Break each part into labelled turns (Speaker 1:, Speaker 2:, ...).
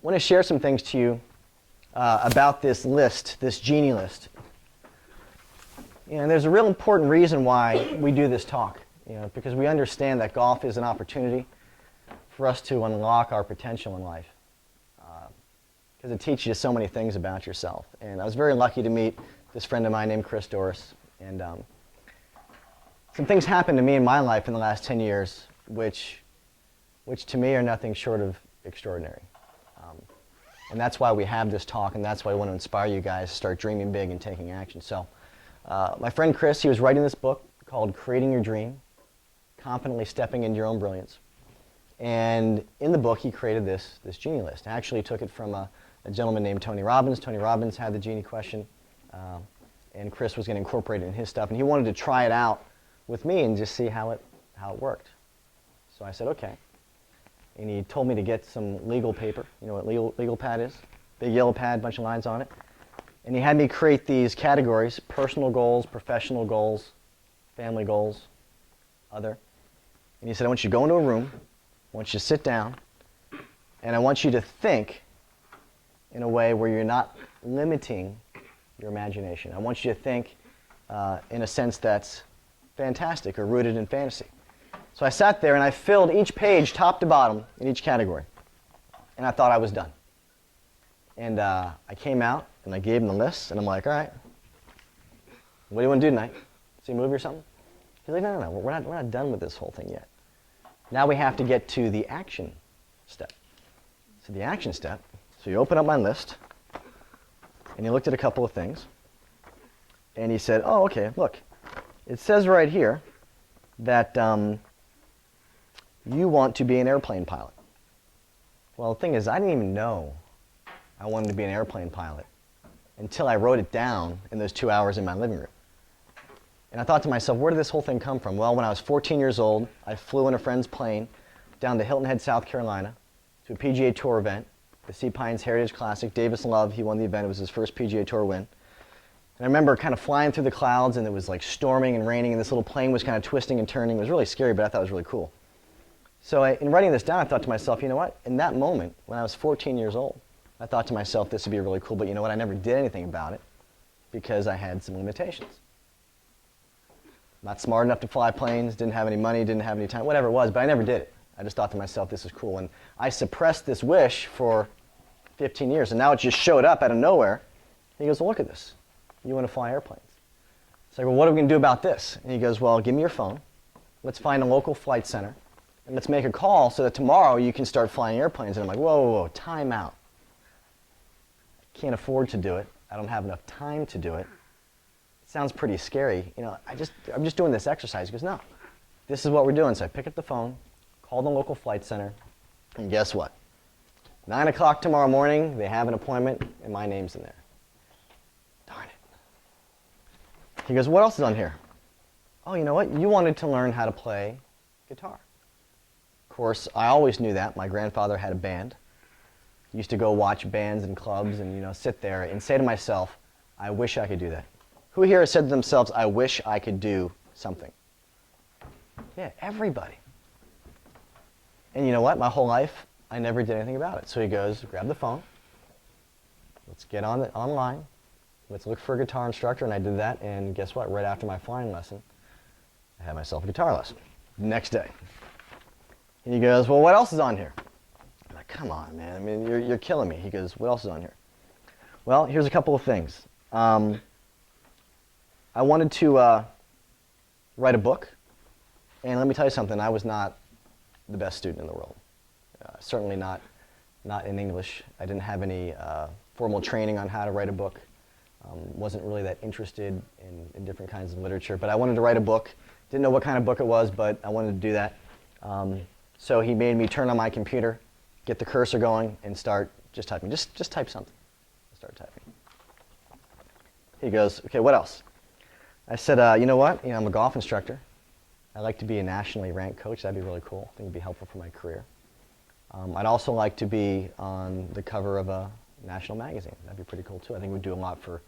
Speaker 1: want to share some things to you about this list, this genie list. And there's a real important reason why we do this talk, because we understand that golf is an opportunity for us to unlock our potential in life. Because it teaches you so many things about yourself. And I was very lucky to meet this friend of mine named Chris Doris. And some things happened to me in my life in the last 10 years, which to me are nothing short of extraordinary. And that's why we have this talk, and that's why I want to inspire you guys to start dreaming big and taking action. So my friend Chris, he was writing this book called Creating Your Dream, Confidently Stepping into Your Own Brilliance. And in the book, he created this genie list. I actually took it from a gentleman named Tony Robbins. Tony Robbins had the genie question, and Chris was going to incorporate it in his stuff. And he wanted to try it out with me and just see how it worked. So I said, okay. And he told me to get some legal paper. You know what legal pad is? Big yellow pad, bunch of lines on it. And he had me create these categories: personal goals, professional goals, family goals, other. And he said, I want you to go into a room, I want you to sit down, and I want you to think in a way where you're not limiting your imagination. I want you to think in a sense that's fantastic or rooted in fantasy. So I sat there and I filled each page top to bottom in each category. And I thought I was done. And I came out and I gave him the list, and I'm like, all right, what do you want to do tonight? See a movie or something? He's like, no, we're not done with this whole thing yet. Now we have to get to the action step. So the action step, so you open up my list, and he looked at a couple of things, and he said, oh, okay, look, it says right here that you want to be an airplane pilot. Well, the thing is, I didn't even know I wanted to be an airplane pilot until I wrote it down in those 2 hours in my living room. And I thought to myself, where did this whole thing come from? Well, when I was 14 years old, I flew in a friend's plane down to Hilton Head, South Carolina, to a PGA Tour event, the Sea Pines Heritage Classic. Davis Love, he won the event. It was his first PGA Tour win. And I remember kind of flying through the clouds, and it was like storming and raining, and this little plane was kind of twisting and turning. It was really scary, but I thought it was really cool. So in writing this down, I thought to myself, you know what? In that moment, when I was 14 years old, I thought to myself, this would be really cool, but you know what? I never did anything about it because I had some limitations. Not smart enough to fly planes, didn't have any money, didn't have any time, whatever it was, but I never did it. I just thought to myself, this is cool. And I suppressed this wish for 15 years, and now it just showed up out of nowhere. He goes, well, look at this. You want to fly airplanes. It's like, well, what are we going to do about this? And he goes, well, give me your phone. Let's find a local flight center, and let's make a call so that tomorrow you can start flying airplanes. And I'm like, whoa, time out. I can't afford to do it. I don't have enough time to do it. It sounds pretty scary. I'm just doing this exercise. He goes, no, this is what we're doing. So I pick up the phone, call the local flight center, and guess what? 9 o'clock tomorrow morning, they have an appointment, and my name's in there. Darn it. He goes, what else is on here? Oh, you know what? You wanted to learn how to play guitar. Of course, I always knew that. My grandfather had a band. I used to go watch bands and clubs and sit there and say to myself, I wish I could do that. Who here has said to themselves, I wish I could do something? Yeah, everybody. And you know what? My whole life, I never did anything about it. So he goes, grab the phone. Let's get online. Let's look for a guitar instructor. And I did that. And guess what? Right after my flying lesson, I had myself a guitar lesson. Next day. And he goes, well, what else is on here? I'm like, come on, man. I mean, you're killing me. He goes, what else is on here? Well, here's a couple of things. I wanted to write a book, and let me tell you something, I was not the best student in the world. Certainly not in English. I didn't have any formal training on how to write a book. Wasn't really that interested in different kinds of literature, but I wanted to write a book. Didn't know what kind of book it was, but I wanted to do that. So he made me turn on my computer, get the cursor going, and start just typing. Just type something. Start typing. He goes, okay, what else? I said, you know what? I'm a golf instructor. I'd like to be a nationally ranked coach. That'd be really cool. I think it'd be helpful for my career. I'd also like to be on the cover of a national magazine. That'd be pretty cool too. I think it would do a lot for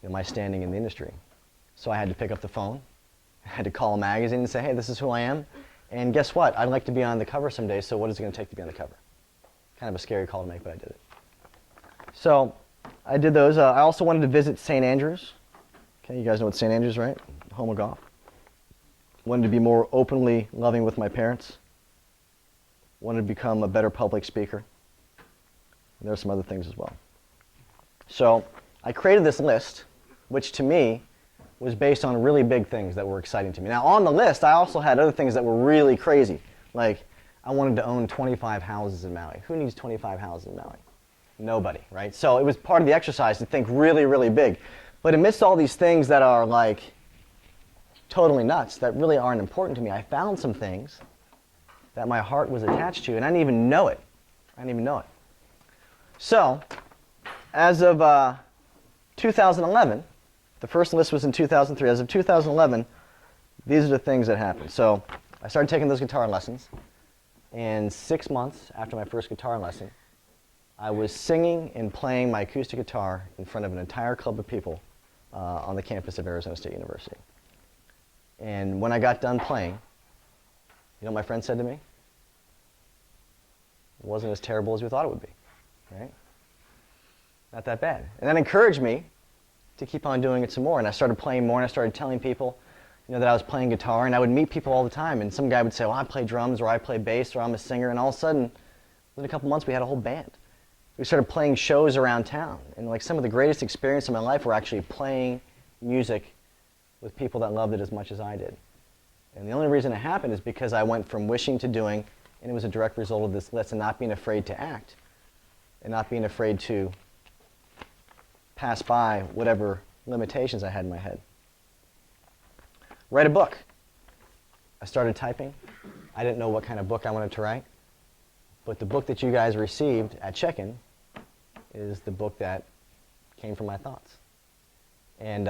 Speaker 1: my standing in the industry. So I had to pick up the phone. I had to call a magazine and say, hey, this is who I am. And guess what? I'd like to be on the cover someday, so what is it going to take to be on the cover? Kind of a scary call to make, but I did it. So I did those. I also wanted to visit St. Andrews. Okay, you guys know what St. Andrews, right? Home of golf. Wanted to be more openly loving with my parents. Wanted to become a better public speaker. And there are some other things as well. So I created this list, which to me was based on really big things that were exciting to me. Now on the list, I also had other things that were really crazy. Like I wanted to own 25 houses in Maui. Who needs 25 houses in Maui? Nobody, right? So it was part of the exercise to think really, really big. But amidst all these things that are like totally nuts, that really aren't important to me, I found some things that my heart was attached to, and I didn't even know it. I didn't even know it. So, as of 2011, the first list was in 2003. As of 2011, these are the things that happened. So, I started taking those guitar lessons, and 6 months after my first guitar lesson, I was singing and playing my acoustic guitar in front of an entire club of people on the campus of Arizona State University. And when I got done playing, you know what my friend said to me? It wasn't as terrible as we thought it would be, right? Not that bad. And that encouraged me to keep on doing it some more. And I started playing more, and I started telling people, you know, that I was playing guitar, and I would meet people all the time. And some guy would say, well, I play drums, or I play bass, or I'm a singer. And all of a sudden, within a couple months, we had a whole band. We started playing shows around town. And like some of the greatest experiences in my life were actually playing music with people that loved it as much as I did. And the only reason it happened is because I went from wishing to doing, and it was a direct result of this list, and not being afraid to act, and not being afraid to pass by whatever limitations I had in my head. Write a book. I started typing. I didn't know what kind of book I wanted to write, but the book that you guys received at check-in is the book that came from my thoughts. And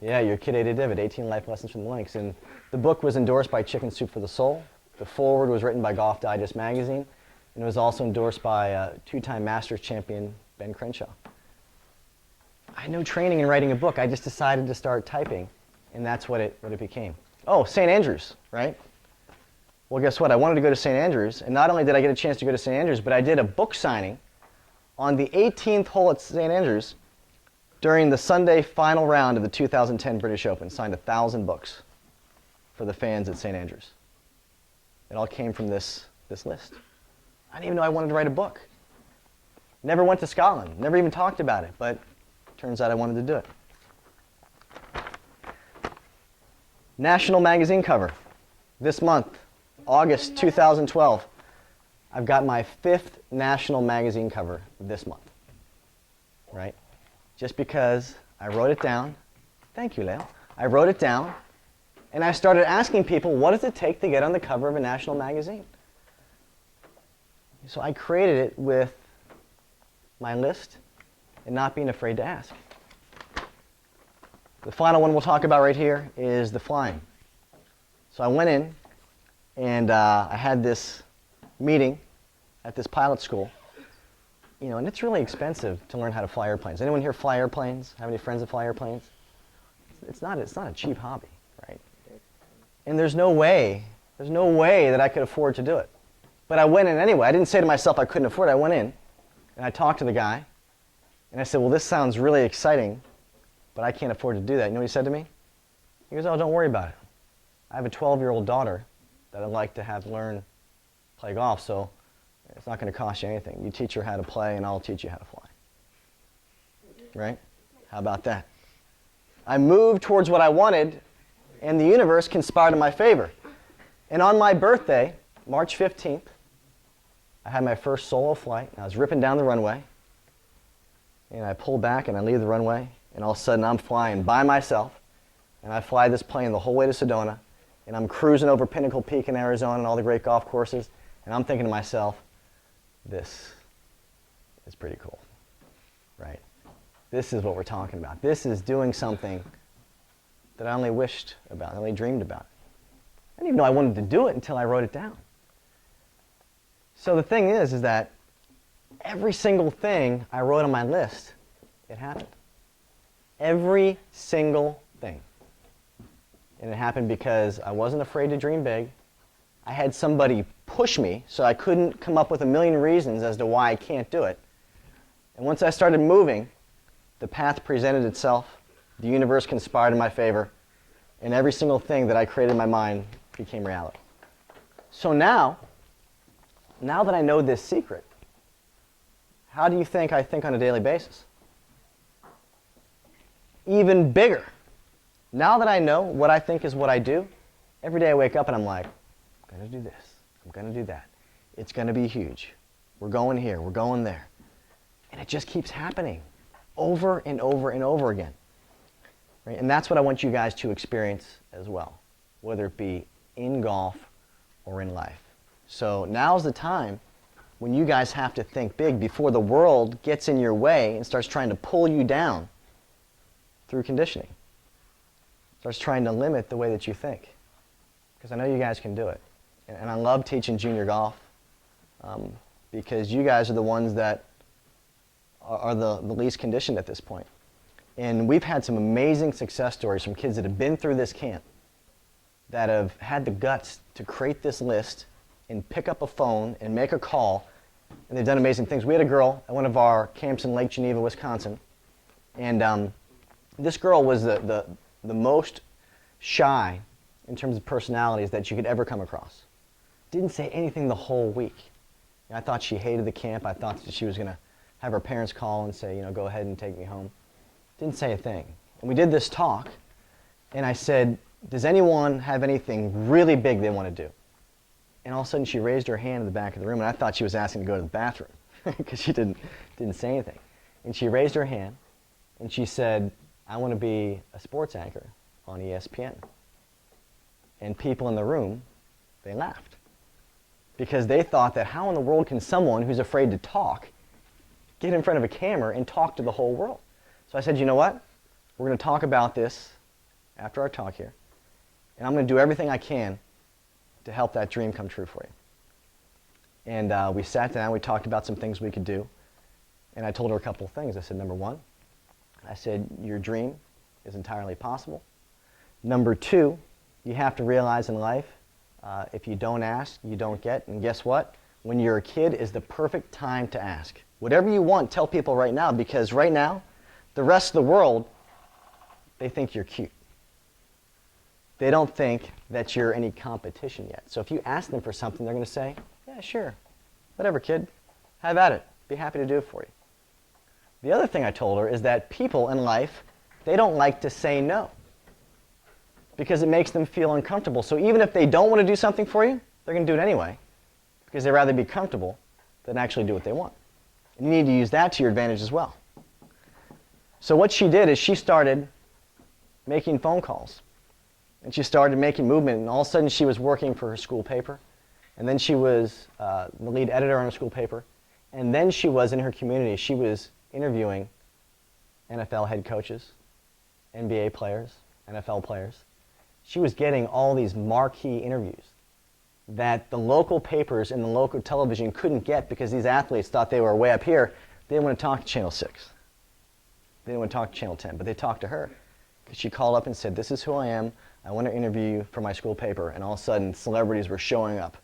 Speaker 1: yeah, your Kid A to Div It, 18 Life Lessons from the Links. And the book was endorsed by Chicken Soup for the Soul. The foreword was written by Golf Digest magazine, and it was also endorsed by two-time Masters champion Ben Crenshaw. I had no training in writing a book. I just decided to start typing, and that's what it became. Oh, St. Andrews, right? Well, guess what? I wanted to go to St. Andrews, and not only did I get a chance to go to St. Andrews, but I did a book signing on the 18th hole at St. Andrews during the Sunday final round of the 2010 British Open. Signed 1,000 books for the fans at St. Andrews. It all came from this list. I didn't even know I wanted to write a book. Never went to Scotland, never even talked about it, but turns out I wanted to do it. National magazine cover this month, August 2012. I've got my 5th national magazine cover this month, right? Just because I wrote it down. Thank you, Leo. I wrote it down, and I started asking people, what does it take to get on the cover of a national magazine? So I created it with my list and not being afraid to ask. The final one we'll talk about right here is the flying. So I went in, and I had this meeting at this pilot school. You know, and it's really expensive to learn how to fly airplanes. Anyone here fly airplanes? Have any friends that fly airplanes? It's not a cheap hobby, right? And there's no way that I could afford to do it. But I went in anyway. I didn't say to myself I couldn't afford it. I went in, and I talked to the guy, and I said, well, this sounds really exciting, but I can't afford to do that. You know what he said to me? He goes, oh, don't worry about it. I have a 12-year-old daughter that I'd like to have play golf, so it's not going to cost you anything. You teach her how to play, and I'll teach you how to fly. Right? How about that? I moved towards what I wanted, and the universe conspired in my favor. And on my birthday, March 15th, I had my first solo flight. I was ripping down the runway, and I pull back, and I leave the runway, and all of a sudden I'm flying by myself, and I fly this plane the whole way to Sedona, and I'm cruising over Pinnacle Peak in Arizona and all the great golf courses, and I'm thinking to myself, this is pretty cool, right? This is what we're talking about. This is doing something that I only wished about, I only dreamed about. I didn't even know I wanted to do it until I wrote it down. So the thing is that every single thing I wrote on my list, it happened. Every single thing. And it happened because I wasn't afraid to dream big. I had somebody push me, so I couldn't come up with a million reasons as to why I can't do it. And once I started moving, the path presented itself, the universe conspired in my favor, and every single thing that I created in my mind became reality. So now that I know this secret, how do you think I think on a daily basis? Even bigger. Now that I know what I think is what I do, every day I wake up and I'm like, I'm going to do this, I'm going to do that. It's going to be huge. We're going here, we're going there. And it just keeps happening over and over and over again. Right? And that's what I want you guys to experience as well, whether it be in golf or in life. So now's the time when you guys have to think big before the world gets in your way and starts trying to pull you down through conditioning. Starts trying to limit the way that you think. Because I know you guys can do it. And I love teaching junior golf because you guys are the ones that are the least conditioned at this point. And we've had some amazing success stories from kids that have been through this camp that have had the guts to create this list and pick up a phone and make a call, and they've done amazing things. We had a girl at one of our camps in Lake Geneva, Wisconsin, and this girl was the most shy in terms of personalities that you could ever come across. Didn't say anything the whole week. I thought she hated the camp. I thought that she was going to have her parents call and say, go ahead and take me home. Didn't say a thing. And we did this talk, and I said, does anyone have anything really big they want to do? And all of a sudden she raised her hand in the back of the room, and I thought she was asking to go to the bathroom because she didn't say anything. And she raised her hand, and she said, I want to be a sports anchor on ESPN. And people in the room, they laughed because they thought that how in the world can someone who's afraid to talk get in front of a camera and talk to the whole world? So I said, you know what? We're going to talk about this after our talk here, and I'm going to do everything I can to help that dream come true for you. And we sat down, we talked about some things we could do, and I told her a couple of things. I said, number one, I said, your dream is entirely possible. Number two, you have to realize in life, if you don't ask, you don't get, and guess what? When you're a kid is the perfect time to ask. Whatever you want, tell people right now, because right now, the rest of the world, they think you're cute. They don't think that you're any competition yet. So if you ask them for something, they're going to say, yeah, sure. Whatever, kid. Have at it. Be happy to do it for you. The other thing I told her is that people in life, they don't like to say no because it makes them feel uncomfortable. So even if they don't want to do something for you, they're going to do it anyway because they'd rather be comfortable than actually do what they want. And you need to use that to your advantage as well. So what she did is she started making phone calls. And she started making movement, and all of a sudden she was working for her school paper. And then she was the lead editor on her school paper. And then she was in her community. She was interviewing NFL head coaches, NBA players, NFL players. She was getting all these marquee interviews that the local papers and the local television couldn't get because these athletes thought they were way up here. They didn't want to talk to Channel 6. They didn't want to talk to Channel 10, but they talked to her. Because she called up and said, this is who I am. I want to interview you for my school paper. And all of a sudden, celebrities were showing up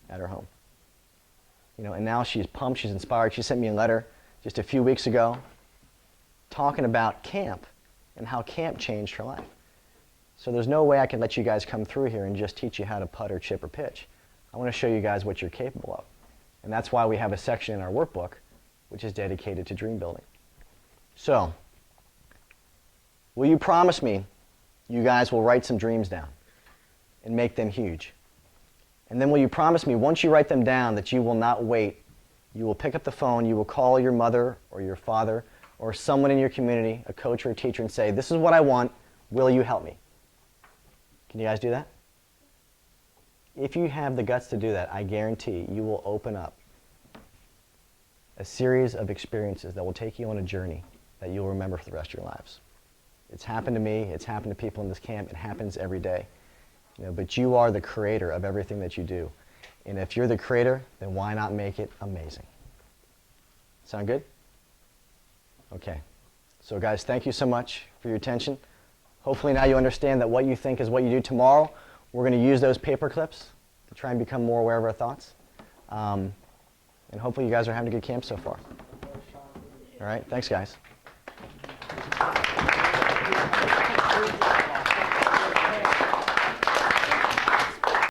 Speaker 1: at her home. And now she's pumped, she's inspired. She sent me a letter just a few weeks ago talking about camp and how camp changed her life. So there's no way I can let you guys come through here and just teach you how to putt or chip or pitch. I want to show you guys what you're capable of. And that's why we have a section in our workbook which is dedicated to dream building. So, will you promise me you guys will write some dreams down and make them huge? And then will you promise me once you write them down that you will not wait, you will pick up the phone, you will call your mother or your father or someone in your community, a coach or a teacher, and say, this is what I want, will you help me? Can you guys do that? If you have the guts to do that, I guarantee you will open up a series of experiences that will take you on a journey that you'll remember for the rest of your lives. It's happened to me, it's happened to people in this camp, it happens every day. But you are the creator of everything that you do. And if you're the creator, then why not make it amazing? Sound good? Okay. So guys, thank you so much for your attention. Hopefully now you understand that what you think is what you do. Tomorrow, we're going to use those paper clips to try and become more aware of our thoughts. And hopefully you guys are having a good camp so far. All right, thanks, guys.